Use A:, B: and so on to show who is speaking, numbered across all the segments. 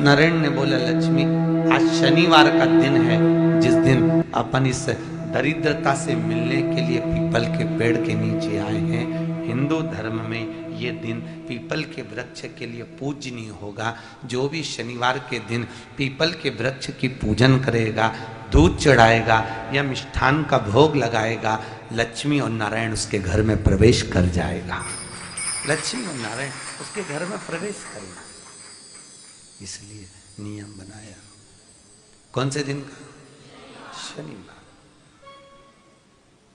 A: नारायण ने बोला, लक्ष्मी आज शनिवार का दिन है, जिस दिन अपन इस दरिद्रता से मिलने के लिए पीपल के पेड़ के नीचे आए हैं। हिंदू धर्म में ये दिन पीपल के वृक्ष के लिए पूजनीय होगा। जो भी शनिवार के दिन पीपल के वृक्ष की पूजन करेगा, दूध चढ़ाएगा या मिष्ठान का भोग लगाएगा, लक्ष्मी और नारायण उसके घर में प्रवेश कर जाएगा। लक्ष्मी और नारायण उसके घर में प्रवेश करेगा। इसलिए नियम बनाया। कौन से दिन का? शनिवार।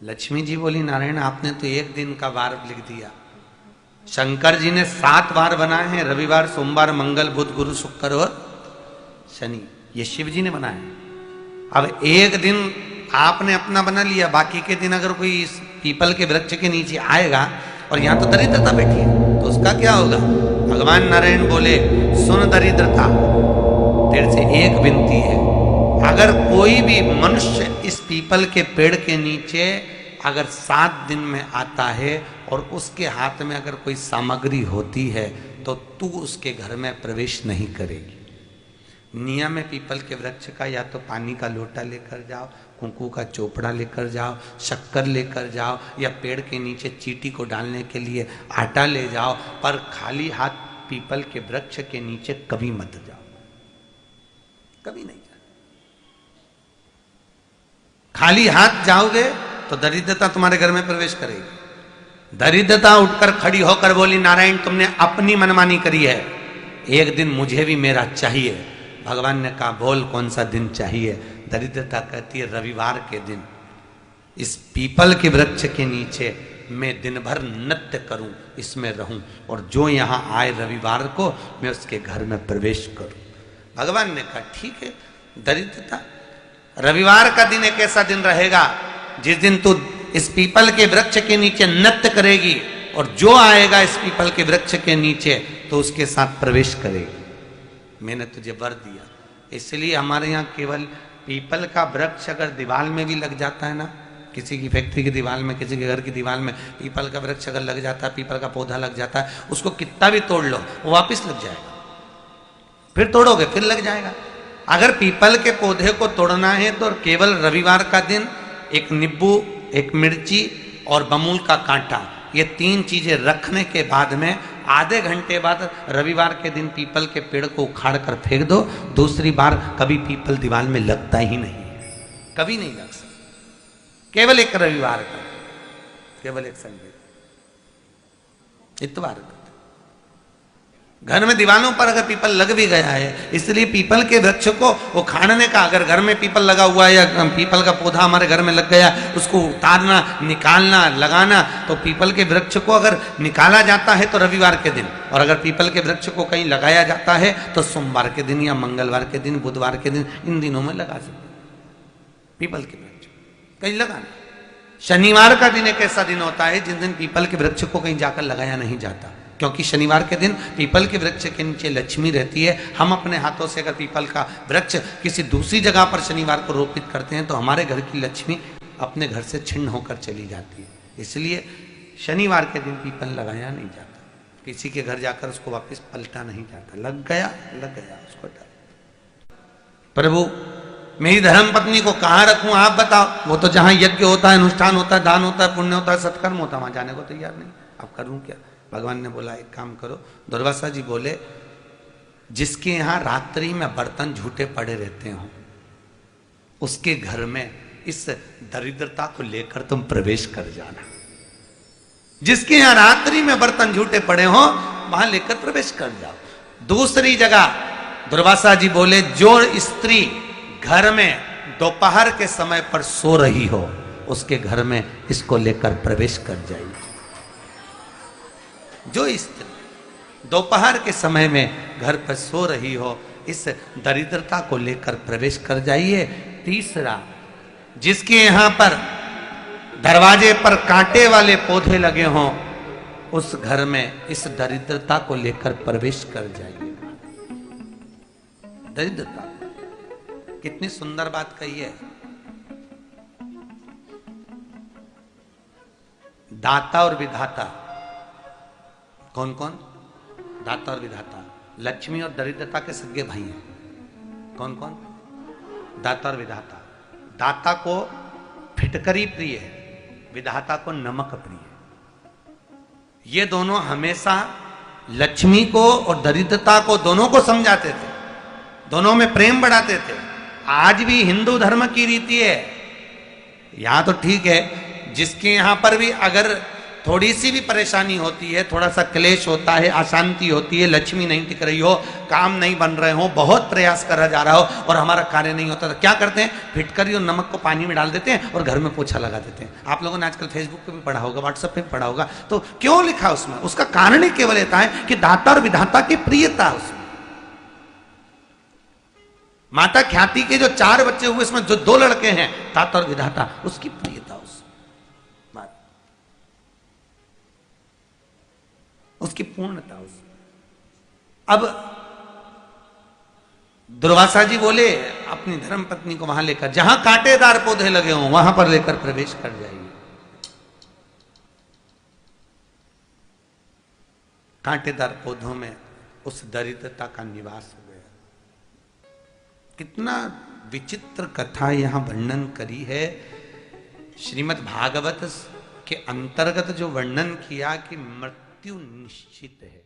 A: लक्ष्मी जी बोली, नारायण आपने तो एक दिन का वार लिख दिया। शंकर जी ने 7 वार बनाए हैं, रविवार, सोमवार, मंगल, बुध, गुरु, शुक्र और शनि। ये शिव जी ने बनाया। अब एक दिन आपने अपना बना लिया, बाकी के दिन अगर कोई इस पीपल के वृक्ष के नीचे आएगा और यहां तो दरिद्रता बैठी है, तो उसका क्या होगा? भगवान नारायण बोले, सुन दरिद्रता, तेरे से एक विनती है, अगर कोई भी मनुष्य इस पीपल के पेड़ के नीचे अगर 7 दिन में आता है और उसके हाथ में अगर कोई सामग्री होती है तो तू उसके घर में प्रवेश नहीं करेगी। नियम है पीपल के वृक्ष का, या तो पानी का लोटा लेकर जाओ, कुंकू का चोपड़ा लेकर जाओ, शक्कर लेकर जाओ, या पेड़ के नीचे चींटी को डालने के लिए आटा ले जाओ, पर खाली हाथ पीपल के वृक्ष के नीचे कभी मत जाओ, कभी नहीं जाओ। खाली हाथ जाओगे तो दरिद्रता तुम्हारे घर में प्रवेश करेगी। दरिद्रता उठकर खड़ी होकर बोली, नारायण तुमने अपनी मनमानी करी है, एक दिन मुझे भी मेरा चाहिए। भगवान ने कहा, बोल कौन सा दिन चाहिए? दरिद्रता कहती है, रविवार के दिन इस पीपल के वृक्ष के नीचे मैं दिन भर नृत्य करूं, इसमें रहूं, और जो यहां आए रविवार को मैं उसके घर में प्रवेश करूं। भगवान ने कहा, ठीक है। दरिद्रता, रविवार का दिन एक ऐसा दिन रहेगा जिस दिन तू इस पीपल के वृक्ष के नीचे नृत्य करेगी, और जो आएगा इस पीपल के वृक्ष के नीचे तो उसके साथ प्रवेश करेगी। मैंने तुझे वर दिया। इसलिए हमारे यहाँ केवल पीपल का वृक्ष अगर दीवार में भी लग जाता है ना, किसी की फैक्ट्री की दीवार में, किसी के घर की दीवार में पीपल का वृक्ष अगर लग जाता है, पीपल का पौधा लग जाता है, उसको कितना भी तोड़ लो वो वापिस लग जाएगा। फिर तोड़ोगे फिर लग जाएगा। अगर पीपल के पौधे को तोड़ना है तो केवल रविवार का दिन एक नींबू, एक मिर्ची और बमूल का कांटा, ये 3 चीजें रखने के बाद में आधे घंटे बाद रविवार के दिन पीपल के पेड़ को उखाड़ कर फेंक दो। दूसरी बार कभी पीपल दीवार में लगता ही नहीं, कभी नहीं लग सकता। केवल एक रविवार का, केवल एक संडे, इतवार का। घर में दीवानों पर अगर पीपल लग भी गया है, इसलिए पीपल के वृक्ष को उखाड़ने का, अगर घर में पीपल लगा हुआ है या पीपल का पौधा हमारे घर में लग गया, उसको उतारना, निकालना, लगाना, तो पीपल के वृक्ष को अगर निकाला जाता है तो रविवार के दिन, और अगर पीपल के वृक्ष को कहीं लगाया जाता है तो सोमवार के दिन या मंगलवार के दिन, बुधवार के दिन, इन दिनों में लगा सकते पीपल के वृक्ष कहीं लगाना। शनिवार का दिन एक ऐसा दिन होता है जिस दिन पीपल के वृक्ष को कहीं जाकर लगाया नहीं जाता, क्योंकि शनिवार के दिन पीपल के वृक्ष के नीचे लक्ष्मी रहती है। हम अपने हाथों से अगर पीपल का वृक्ष किसी दूसरी जगह पर शनिवार को रोपित करते हैं तो हमारे घर की लक्ष्मी अपने घर से छिन्न होकर चली जाती है। इसलिए शनिवार के दिन पीपल लगाया नहीं जाता, किसी के घर जाकर उसको वापस पलटा नहीं जाता। लग गया उसको डाल। प्रभु मेरी धर्म पत्नी को कहाँ रखूं आप बताओ? वो तो जहां यज्ञ होता है, अनुष्ठान होता है, दान होता है, पुण्य होता है, सत्कर्म होता है, वहां जाने को तैयार नहीं। अब करूं क्या? भगवान ने बोला, एक काम करो। दुर्वासा जी बोले, जिसके यहां रात्रि में बर्तन झूठे पड़े रहते हो, उसके घर में इस दरिद्रता को लेकर तुम प्रवेश कर जाना। जिसके यहां रात्रि में बर्तन झूठे पड़े हो वहां लेकर प्रवेश कर जाओ। दूसरी जगह दुर्वासा जी बोले, जो स्त्री घर में दोपहर के समय पर सो रही हो उसके घर में इसको लेकर प्रवेश कर जाइए। जो स्त्री दोपहर के समय में घर पर सो रही हो, इस दरिद्रता को लेकर प्रवेश कर जाइए। तीसरा, जिसके यहां पर दरवाजे पर कांटे वाले पौधे लगे हों, उस घर में इस दरिद्रता को लेकर प्रवेश कर जाइए। दरिद्रता, कितनी सुंदर बात कही है। दाता और विधाता, कौन कौन? दाता और विधाता। लक्ष्मी और दरिद्रता के सगे भाई हैं। कौन कौन? दाता और विधाता। दाता को फिटकरी प्रिय है, विधाता को नमक प्रिय है। ये दोनों हमेशा लक्ष्मी को और दरिद्रता को दोनों को समझाते थे, दोनों में प्रेम बढ़ाते थे। आज भी हिंदू धर्म की रीति है, यहां तो ठीक है, जिसके यहां पर भी अगर थोड़ी सी भी परेशानी होती है, थोड़ा सा क्लेश होता है, अशांति होती है, लक्ष्मी नहीं टिक रही हो, काम नहीं बन रहे हो, बहुत प्रयास करा जा रहा हो और हमारा कार्य नहीं होता, तो क्या करते हैं? फिटकरी और नमक को पानी में डाल देते हैं और घर में पोछा लगा देते हैं। आप लोगों ने आजकल फेसबुक पे भी पढ़ा होगा, व्हाट्सएप पे भी पढ़ा होगा। तो क्यों लिखा उसमें? उसका कारण ही केवल होता है कि दाता और विधाता की प्रियता उसमें। माता ख्याति के जो 4 बच्चे हुए, इसमें जो 2 लड़के हैं, दाता और विधाता, उसकी प्रियता उसकी पूर्णता उसमें। अब दुर्वासा जी बोले अपनी धर्म पत्नी को वहां लेकर, जहां कांटेदार पौधे लगे हों वहां पर लेकर प्रवेश कर जाइए। कांटेदार पौधों में उस दरिद्रता का निवास हो गया। कितना विचित्र कथा यहां वर्णन करी है। श्रीमद् भागवत के अंतर्गत जो वर्णन किया कि मृत्यु निश्चित है,